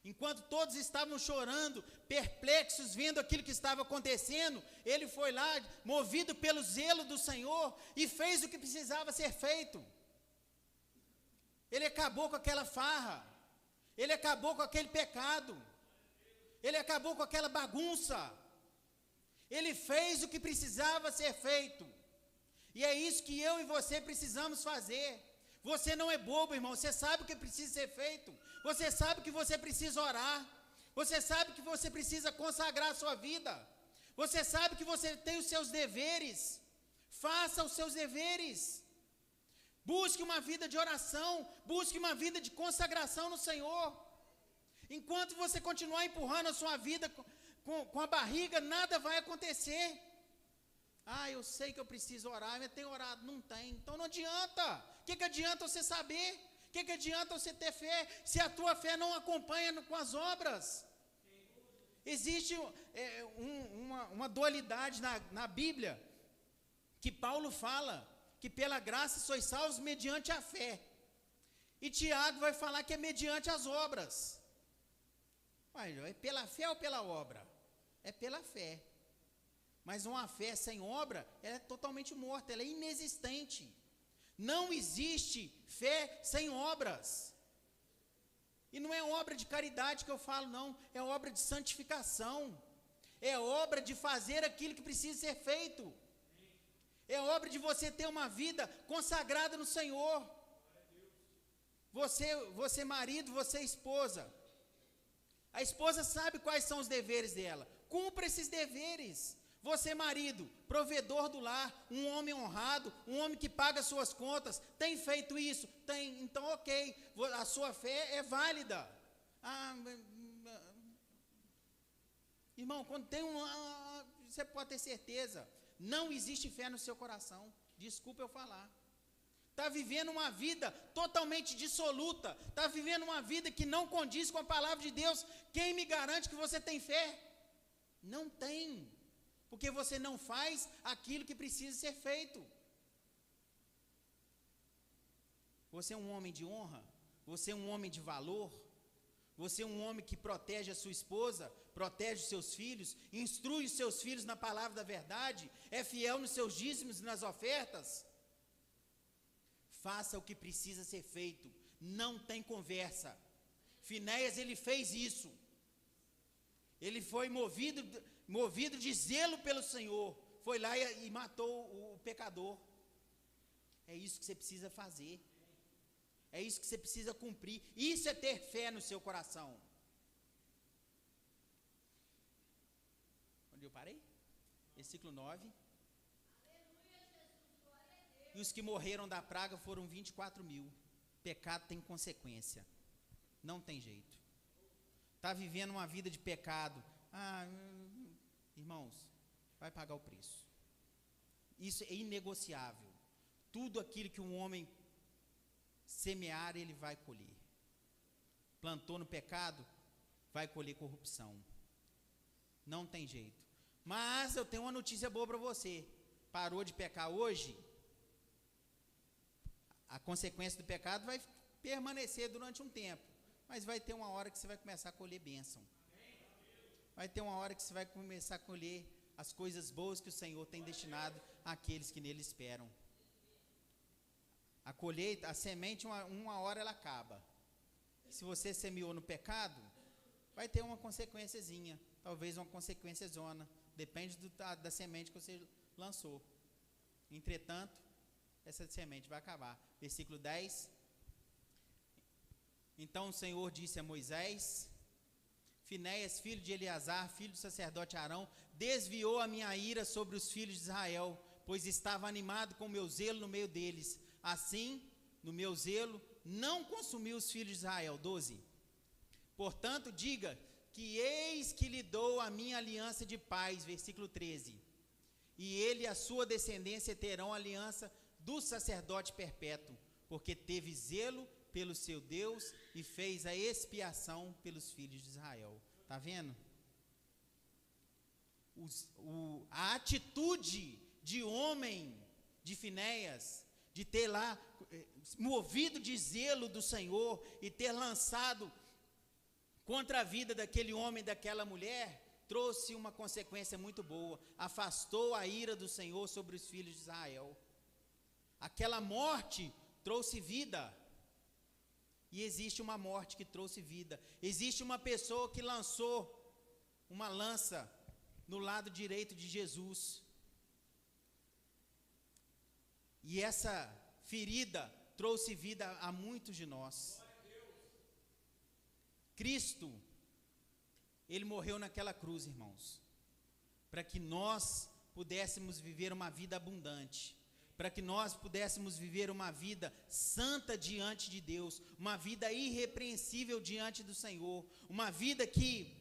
S1: Enquanto todos estavam chorando, perplexos, vendo aquilo que estava acontecendo, ele foi lá, movido pelo zelo do Senhor, e fez o que precisava ser feito. Ele acabou com aquela farra, ele acabou com aquele pecado, ele acabou com aquela bagunça, ele fez o que precisava ser feito, e é isso que eu e você precisamos fazer. Você não é bobo, irmão, você sabe o que precisa ser feito, você sabe que você precisa orar, você sabe que você precisa consagrar a sua vida, você sabe que você tem os seus deveres, faça os seus deveres, busque uma vida de oração, busque uma vida de consagração no Senhor. Enquanto você continuar empurrando a sua vida com a barriga, nada vai acontecer. Eu sei que eu preciso orar, mas tenho orado, não tem, então não adianta. O que adianta você saber? O que adianta você ter fé, se a tua fé não acompanha com as obras? Existe uma dualidade na Bíblia, que Paulo fala, que pela graça sois salvos mediante a fé, e Tiago vai falar que é mediante as obras. É pela fé ou pela obra? É pela fé. Mas uma fé sem obra, ela é totalmente morta, ela é inexistente. Não existe fé sem obras. E não é obra de caridade que eu falo, não. É obra de santificação. É obra de fazer aquilo que precisa ser feito. É obra de você ter uma vida consagrada no Senhor. Você marido, você esposa. A esposa sabe quais são os deveres dela. Cumpra esses deveres. Você, marido, provedor do lar, um homem honrado, um homem que paga suas contas, tem feito isso? Tem, então ok, a sua fé é válida. Irmão, quando tem você pode ter certeza, não existe fé no seu coração, desculpa eu falar. Está vivendo uma vida totalmente dissoluta, está vivendo uma vida que não condiz com a palavra de Deus. Quem me garante que você tem fé? Não tem. Porque você não faz aquilo que precisa ser feito. Você é um homem de honra? Você é um homem de valor? Você é um homem que protege a sua esposa, protege os seus filhos, instrui os seus filhos na palavra da verdade, é fiel nos seus dízimos e nas ofertas? Faça o que precisa ser feito, não tem conversa. Finéias, ele fez isso. Ele foi movido de zelo pelo Senhor, foi lá e matou o pecador. É isso que você precisa fazer. É isso que você precisa cumprir. Isso é ter fé no seu coração. Onde eu parei? Versículo 9. E os que morreram da praga foram 24.000. Pecado tem consequência. Não tem jeito. Está vivendo uma vida de pecado. Irmãos, vai pagar o preço. Isso é inegociável. Tudo aquilo que um homem semear, ele vai colher. Plantou no pecado, vai colher corrupção. Não tem jeito. Mas eu tenho uma notícia boa para você. Parou de pecar hoje, a consequência do pecado vai permanecer durante um tempo. Mas vai ter uma hora que você vai começar a colher bênção. Vai ter uma hora que você vai começar a colher as coisas boas que o Senhor tem destinado àqueles que nele esperam. A colheita, a semente, uma hora ela acaba. Se você semeou no pecado, vai ter uma consequênciazinha, talvez uma consequência zona, depende da semente que você lançou. Entretanto, essa semente vai acabar. Versículo 10. Então o Senhor disse a Moisés: Finéias, filho de Eleazar, filho do sacerdote Arão, desviou a minha ira sobre os filhos de Israel, pois estava animado com o meu zelo no meio deles. Assim, no meu zelo, não consumi os filhos de Israel. 12. Portanto, diga que eis que lhe dou a minha aliança de paz. Versículo 13. E ele e a sua descendência terão a aliança do sacerdote perpétuo, porque teve zelo pelo seu Deus e fez a expiação pelos filhos de Israel. Está vendo? A atitude de homem de Finéias, de ter lá, movido de zelo do Senhor e ter lançado contra a vida daquele homem, daquela mulher, trouxe uma consequência muito boa. Afastou a ira do Senhor sobre os filhos de Israel. Aquela morte trouxe vida. E existe uma morte que trouxe vida. Existe uma pessoa que lançou uma lança no lado direito de Jesus. E essa ferida trouxe vida a muitos de nós. Cristo, ele morreu naquela cruz, irmãos, para que nós pudéssemos viver uma vida abundante, para que nós pudéssemos viver uma vida santa diante de Deus, uma vida irrepreensível diante do Senhor, uma vida que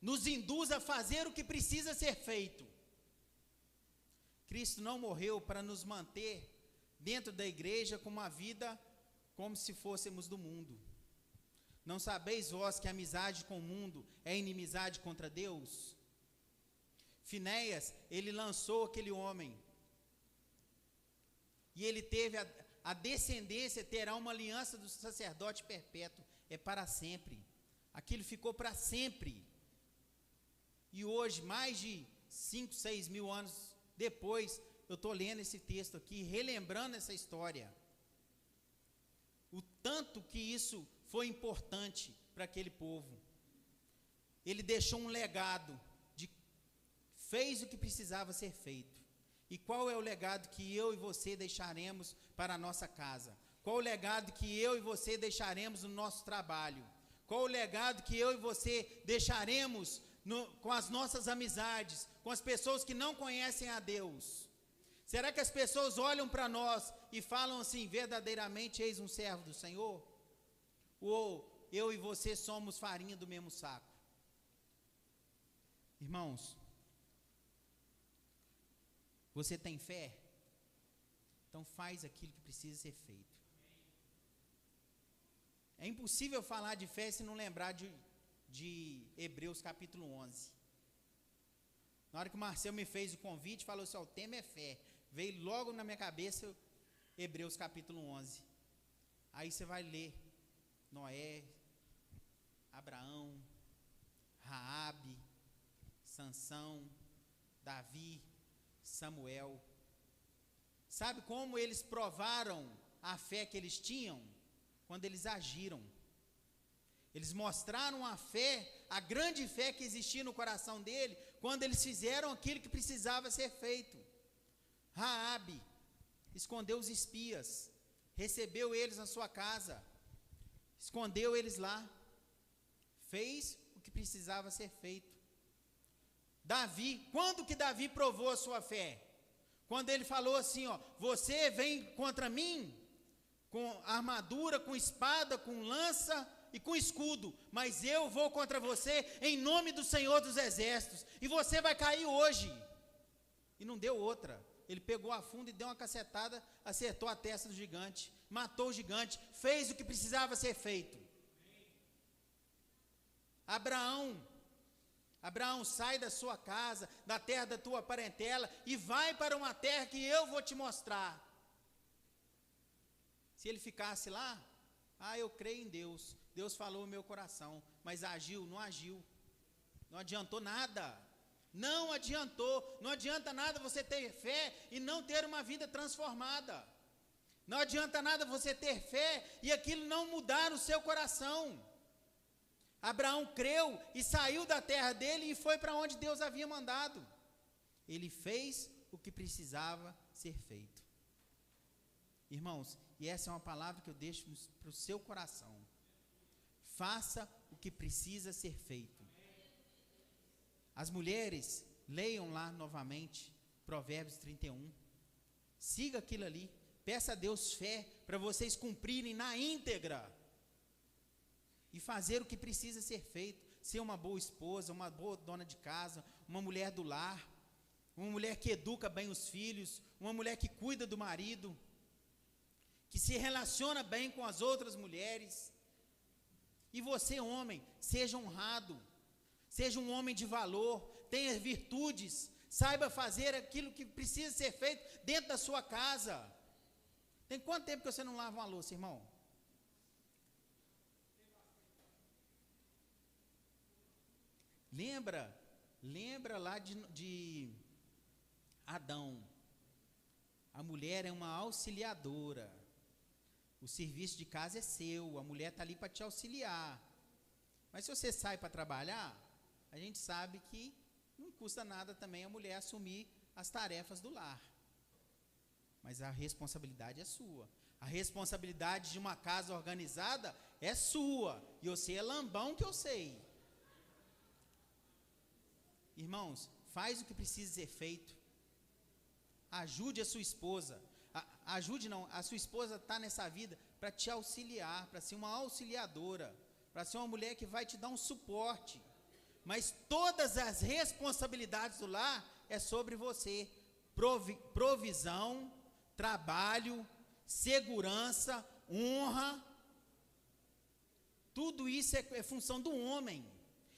S1: nos induz a fazer o que precisa ser feito. Cristo não morreu para nos manter dentro da igreja com uma vida como se fôssemos do mundo. Não sabeis vós que a amizade com o mundo é inimizade contra Deus? Finéias, ele lançou aquele homem, e ele teve a descendência, terá uma aliança do sacerdote perpétuo, é para sempre. Aquilo ficou para sempre. E hoje, mais de 5, 6 mil anos depois, eu estou lendo esse texto aqui, relembrando essa história. O tanto que isso foi importante para aquele povo. Ele deixou um legado, fez o que precisava ser feito. E qual é o legado que eu e você deixaremos para a nossa casa? Qual o legado que eu e você deixaremos no nosso trabalho? Qual o legado que eu e você deixaremos com as nossas amizades, com as pessoas que não conhecem a Deus? Será que as pessoas olham para nós e falam assim: verdadeiramente eis um servo do Senhor? Ou eu e você somos farinha do mesmo saco? Irmãos, você tem fé? Então faz aquilo que precisa ser feito. É impossível falar de fé se não lembrar de Hebreus capítulo 11. Na hora que o Marcelo me fez o convite, falou assim: o tema é fé. Veio logo na minha cabeça Hebreus capítulo 11. Aí você vai ler Noé, Abraão, Raabe, Sansão, Davi, Samuel. Sabe como eles provaram a fé que eles tinham? Quando eles agiram. Eles mostraram a fé, a grande fé que existia no coração dele, quando eles fizeram aquilo que precisava ser feito. Raabe escondeu os espias, recebeu eles na sua casa, escondeu eles lá, fez o que precisava ser feito. Davi, quando que Davi provou a sua fé? Quando ele falou assim, ó, você vem contra mim com armadura, com espada, com lança e com escudo, mas eu vou contra você em nome do Senhor dos Exércitos, e você vai cair hoje. E não deu outra. Ele pegou a funda e deu uma cacetada, acertou a testa do gigante, matou o gigante, fez o que precisava ser feito. Abraão, sai da sua casa, da terra da tua parentela, e vai para uma terra que eu vou te mostrar. Se ele ficasse lá, eu creio em Deus, Deus falou no meu coração, mas agiu, não adiantou nada. Não adiantou, não adianta nada você ter fé e não ter uma vida transformada. Não adianta nada você ter fé e aquilo não mudar no seu coração. Abraão creu e saiu da terra dele e foi para onde Deus havia mandado. Ele fez o que precisava ser feito. Irmãos, e essa é uma palavra que eu deixo para o seu coração. Faça o que precisa ser feito. As mulheres, leiam lá novamente, Provérbios 31. Siga aquilo ali. Peça a Deus fé para vocês cumprirem na íntegra. E fazer o que precisa ser feito. Ser uma boa esposa, uma boa dona de casa, uma mulher do lar, uma mulher que educa bem os filhos, uma mulher que cuida do marido, que se relaciona bem com as outras mulheres. E você, homem, seja honrado, seja um homem de valor, tenha virtudes, saiba fazer aquilo que precisa ser feito dentro da sua casa. Tem quanto tempo que você não lava uma louça, irmão? Lembra lá de Adão. A mulher é uma auxiliadora. O serviço de casa é seu, a mulher está ali para te auxiliar. Mas se você sai para trabalhar, a gente sabe que não custa nada também a mulher assumir as tarefas do lar. Mas a responsabilidade é sua. A responsabilidade de uma casa organizada é sua. E você é lambão que eu sei. Irmãos, faz o que precisa ser feito. Ajude a sua esposa. A sua esposa está nessa vida para te auxiliar, para ser uma auxiliadora, para ser uma mulher que vai te dar um suporte. Mas todas as responsabilidades do lar é sobre você. Provisão, trabalho, segurança, honra. Tudo isso é função do homem.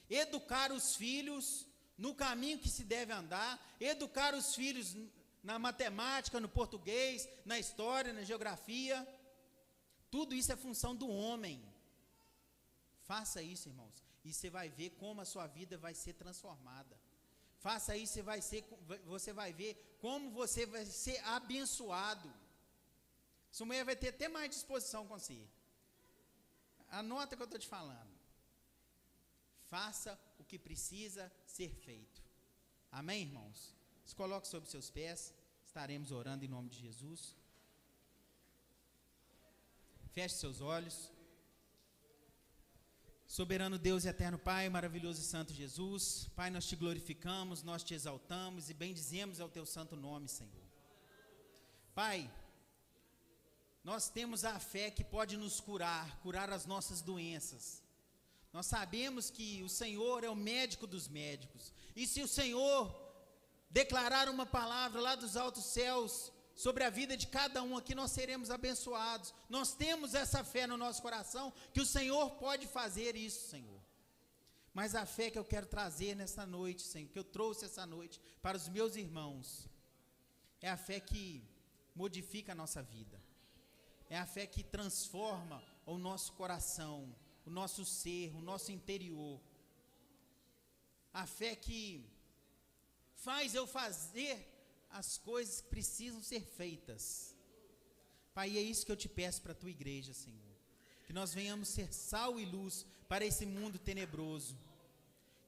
S1: Educar os filhos no caminho que se deve andar, educar os filhos na matemática, no português, na história, na geografia. Tudo isso é função do homem. Faça isso, irmãos, e você vai ver como a sua vida vai ser transformada. Faça isso, você vai ver como você vai ser abençoado. Sua mulher vai ter até mais disposição com você. Anota o que eu estou te falando. Faça o que precisa ser feito. Amém, irmãos? Se coloque sobre seus pés. Estaremos orando em nome de Jesus. Feche seus olhos. Soberano Deus e eterno Pai, maravilhoso e santo Jesus, Pai, nós te glorificamos, nós te exaltamos e bendizemos ao teu santo nome, Senhor. Pai, nós temos a fé que pode nos curar as nossas doenças. Nós sabemos que o Senhor é o médico dos médicos, e se o Senhor declarar uma palavra lá dos altos céus sobre a vida de cada um aqui, nós seremos abençoados. Nós temos essa fé no nosso coração, que o Senhor pode fazer isso, Senhor. Mas a fé que eu quero trazer nessa noite, Senhor, que eu trouxe essa noite para os meus irmãos, é a fé que modifica a nossa vida. É a fé que transforma o nosso coração, o nosso ser, o nosso interior. A fé que faz eu fazer as coisas que precisam ser feitas. Pai, é isso que eu te peço para a tua igreja, Senhor. Que nós venhamos ser sal e luz para esse mundo tenebroso.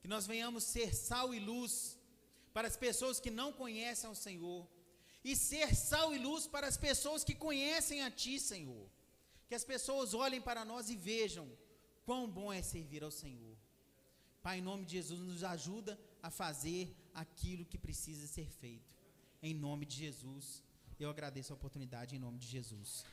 S1: Que nós venhamos ser sal e luz para as pessoas que não conhecem ao Senhor. E ser sal e luz para as pessoas que conhecem a Ti, Senhor. Que as pessoas olhem para nós e vejam quão bom é servir ao Senhor. Pai, em nome de Jesus, nos ajuda a fazer aquilo que precisa ser feito. Em nome de Jesus, eu agradeço a oportunidade, em nome de Jesus.